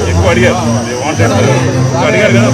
ఎక్కువ అడిగారు అడిగారు కదా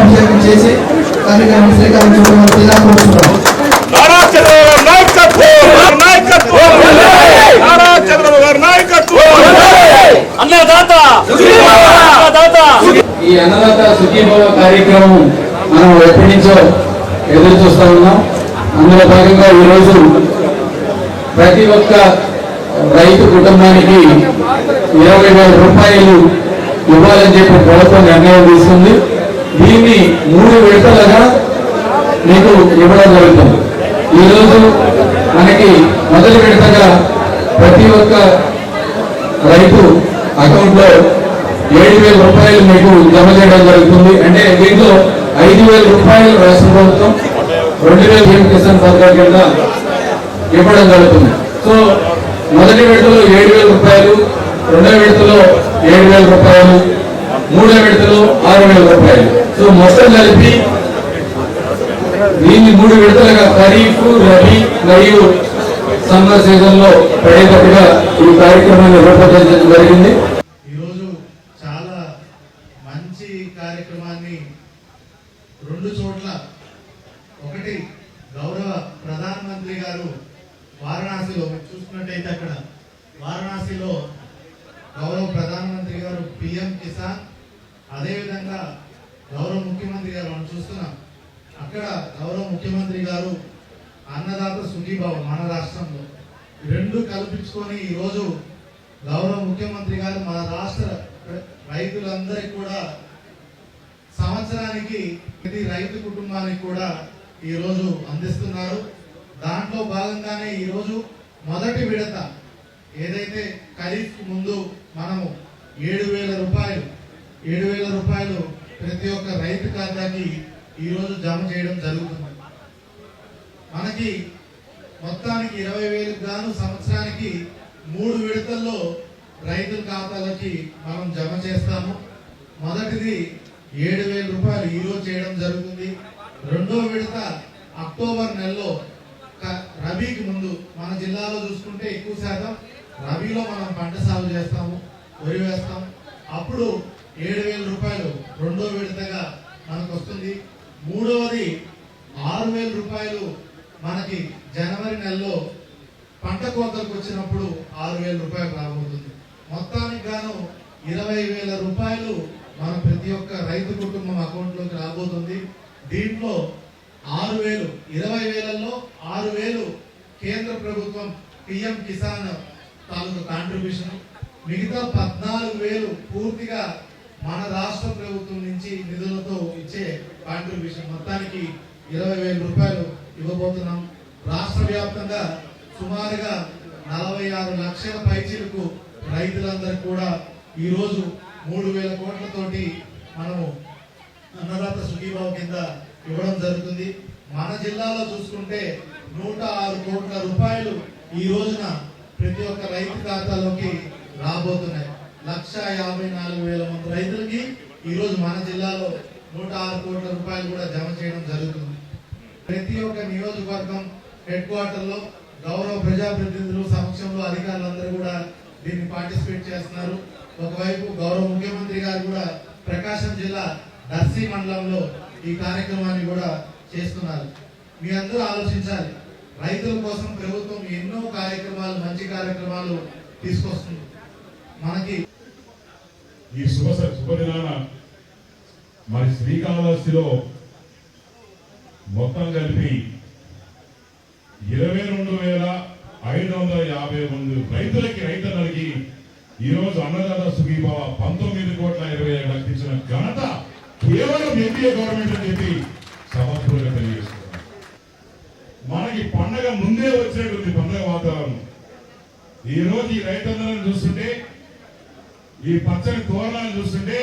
అభిషేకం చేసి కార్యక్రమం శ్రీకారం చుట్టూ కోరుతున్నాం. ఈ అన్నదాత సుఖీభవ కార్యక్రమం మనం ఎప్పటి నుంచో ఎదురు చూస్తా ఉన్నాం. అందులో భాగంగా ఈరోజు ప్రతి ఒక్క రైతు కుటుంబానికి 20,000 రూపాయలు ఇవ్వాలని చెప్పి ప్రభుత్వం నిర్ణయం తీసుకుంది. దీన్ని 3 విడతలుగా మీకు ఇవ్వడం జరుగుతుంది. ఈరోజు మనకి మొదటి విడతగా ప్రతి ఒక్క రైతు అకౌంట్లో 7,000 రూపాయలు మీకు జమ చేయడం జరుగుతుంది. అంటే దీంట్లో 5,000 రూపాయలు రాష్ట్ర ప్రభుత్వం 2,000 PM కిసాన్ పథకం కింద ఇవ్వడం జరుగుతుంది. సో మొదటి విడతలో 7,000 రూపాయలు, రెండో విడతలో 7,000 రూపాయలు, మూడో విడతలో 6,000 రూపాయలు. సో మొత్తం కలిపి దీన్ని 3 విడతలుగా ఖరీఫ్, రబీ మరియు సమ్మర్ సీజన్ లో పడేటట్టుగా ఈ కార్యక్రమాన్ని రూపొందించడం జరిగింది. ఈరోజు చాలా మంచి కార్యక్రమాన్ని 2 చోట్ల, ఒకటి గౌరవ ప్రధానమంత్రి గారు వారణాసిలో చూసుకున్నట్టయితే అక్కడ వారణాసిలో గౌరవ ప్రధానమంత్రి గారు PM కిసాన్, అదేవిధంగా గౌరవ ముఖ్యమంత్రి గారు మనం చూస్తున్నాం అక్కడ గౌరవ ముఖ్యమంత్రి గారు అన్నదాత సుఖీభావ మన రాష్ట్రంలో 2 కల్పించుకొని ఈరోజు గౌరవ ముఖ్యమంత్రి గారు మన రాష్ట్ర రైతులందరికీ కూడా సంవత్సరానికి ప్రతి రైతు కుటుంబానికి కూడా ఈరోజు అందిస్తున్నారు. దాంట్లో భాగంగానే ఈరోజు మొదటి విడత ఏదైతే ఖరీఫ్ ముందు మనము 7,000 రూపాయలు ప్రతి ఒక్క రైతు ఖాతాకి ఈరోజు జమ చేయడం జరుగుతుంది. మనకి మొత్తానికి 20,000 గాను సంవత్సరానికి 3 విడతల్లో రైతుల ఖాతాలకి మనం జమ చేస్తాము. మొదటిది 7,000 రూపాయలు ఈరోజు చేయడం జరుగుతుంది. రెండో విడత అక్టోబర్ నెలలో రబీకి ముందు మన జిల్లాలో చూసుకుంటే ఎక్కువ శాతం రబీలో మనం పంట సాగు చేస్తాము, వరి వేస్తాం. అప్పుడు 7,000 రూపాయలు రెండో విడతగా మనకు వస్తుంది. మూడవది 6,000 రూపాయలు మనకి జనవరి నెలలో పంట కోతలకు వచ్చినప్పుడు 6,000 రూపాయలు రాబోతుంది. మొత్తానికి గాను 20,000 రూపాయలు మన ప్రతి ఒక్క రైతు కుటుంబం అకౌంట్లోకి రాబోతుంది. దీంట్లో 6,000 20,000లో 6,000 కేంద్ర ప్రభుత్వం PM కిసాన్ తాలూకు కాంట్రిబ్యూషన్, మిగతా 14,000 పూర్తిగా మన రాష్ట్ర ప్రభుత్వం నుంచి నిధులతో ఇచ్చే కాంట్రిబ్యూషన్. మొత్తానికి 20,000 రూపాయలు ఇవ్వబోతున్నాం. రాష్ట్ర వ్యాప్తంగా సుమారుగా 46 లక్షల పైచీలకు రైతులందరూ కూడా ఈరోజు 3,000 కోట్లతోటి మనము అన్నదాత సుఖీభావ కింద ఇవ్వడం జరుగుతుంది. మన జిల్లాలో చూసుకుంటే 106 కోట్ల రూపాయలు ఈ రోజున ప్రతి ఒక్క రైతు ఖాతాలోకి రాబోతున్నాయి. 1,54,000 మంది రైతులకి ఈరోజు మన జిల్లాలో 106 కోట్ల రూపాయలు కూడా జమ చేయడం జరుగుతుంది. ప్రతి ఒక్క నియోజకవర్గం హెడ్ క్వార్టర్ లో గౌరవ ప్రజాప్రతినిధులు సమక్షంలో అధికారులందరూ కూడా దీన్ని పార్టిసిపేట్ చేస్తున్నారు. ఒకవైపు గౌరవ ముఖ్యమంత్రి గారు కూడా ప్రకాశం జిల్లా దర్శి మండలంలో ఈ కార్యక్రమాన్ని కూడా చేస్తున్నారు. మీ అందరూ ఆలోచించాలి, రైతుల కోసం ప్రభుత్వం ఎన్నో కార్యక్రమాలు, మంచి కార్యక్రమాలు తీసుకొస్తుంది. మనకి ఈ శుభదినాన మరి శ్రీకాళహస్తిలో మొత్తం కలిపి 22,600 550 మంది రైతన్నలకి ఈరోజు అన్నదాత సుఖీభావ 19,20,00,000 ఇచ్చిన ఘనత కేవలం ఎన్డీఏ గవర్నమెంట్ అని చెప్పి సమర్పణగా తెలియజేస్తున్నారు. మనకి పండగ ముందే వచ్చేటువంటి పండగ వాతావరణం. ఈ రోజు ఈ రైతన్నలను చూస్తుంటే, ఈ పచ్చని తోరణాలు చూస్తుంటే,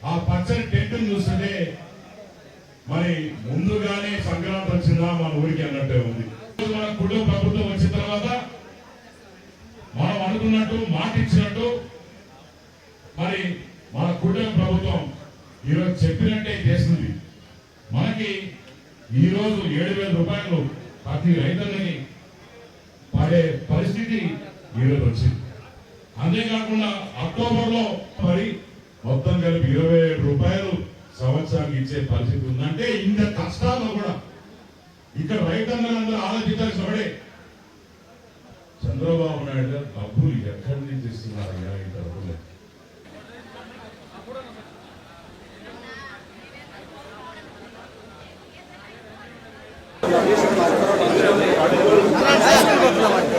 ఆ పచ్చని టెంట్ను చూస్తుంటే మరి ముందుగానే సంక్రాంతి వచ్చిందా మన ఊరికి అన్నట్టే ఉంది. మన కుటుంబ ప్రభుత్వం వచ్చిన తర్వాత మనం అనుకున్నట్టు మాట ఇచ్చినట్టు మరి మన కుటుంబ ప్రభుత్వం ఈరోజు చెప్పినట్టే చేస్తుంది. మనకి ఈరోజు 7,000 రూపాయలు ప్రతి రైతులని పడే పరిస్థితి ఈరోజు వచ్చింది. అంతేకాకుండా అక్టోబర్లో మరి మొత్తం కలిపి 27 రూపాయలు సంవత్సరానికి ఇచ్చే పరిస్థితి ఉందంటే ఇంత కష్టాల్లో కూడా ఇక్కడ రైతన్నలందరూ ఆలోచించాల్సిన వాడే చంద్రబాబు నాయుడు గారు డబ్బులు ఎక్కడి నుంచి ఇస్తున్నారు?